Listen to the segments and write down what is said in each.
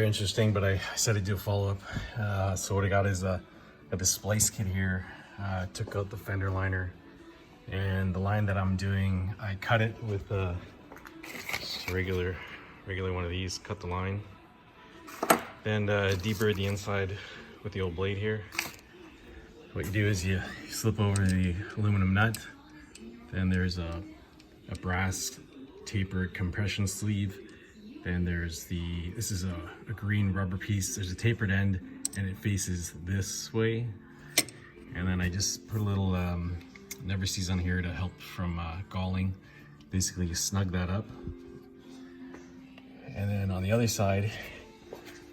Very interesting, but I said I'd do a follow-up. So what I got is got this splice kit here. Took out the fender liner, and the line that I'm doing, I cut it with just a regular one of these. Cut the line, then deburred the inside with the old blade here. What you do is you slip over the aluminum nut. Then there's a brass tapered compression sleeve. Then there's this is a green rubber piece. There's a tapered end and it faces this way. And then I just put a little never sees on here to help from galling. Basically you snug that up. And then on the other side,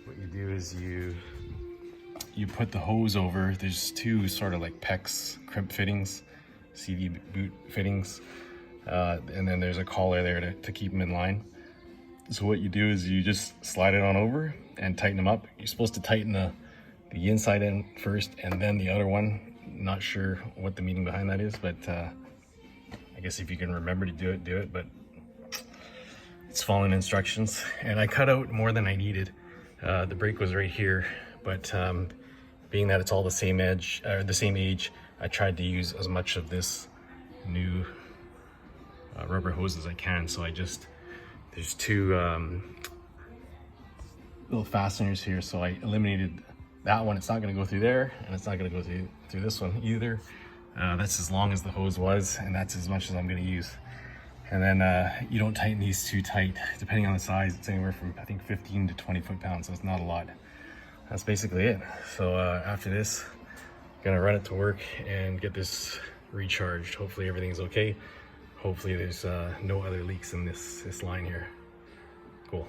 what you do is you put the hose over. There's two sort of like PEX crimp fittings, CD boot fittings. And then there's a collar there to keep them in line. So what you do is you just slide it on over and tighten them up. You're supposed to tighten the inside end first and then the other one. Not sure what the meaning behind that is, but I guess if you can remember to do it, but it's following instructions. And I cut out more than I needed. The brake was right here, but being that it's all the same edge, or the same age, I tried to use as much of this new rubber hose as I can. So there's two little fasteners here, so I eliminated that one. It's not going to go through there, and it's not going to go through this one either. That's as long as the hose was, and that's as much as I'm going to use. And then you don't tighten these too tight. Depending on the size, it's anywhere from I think 15 to 20 foot-pounds, so it's not a lot. That's basically it. So after this, I'm gonna run it to work and get this recharged. Hopefully everything's okay. Hopefully there's no other leaks in this line here. Cool.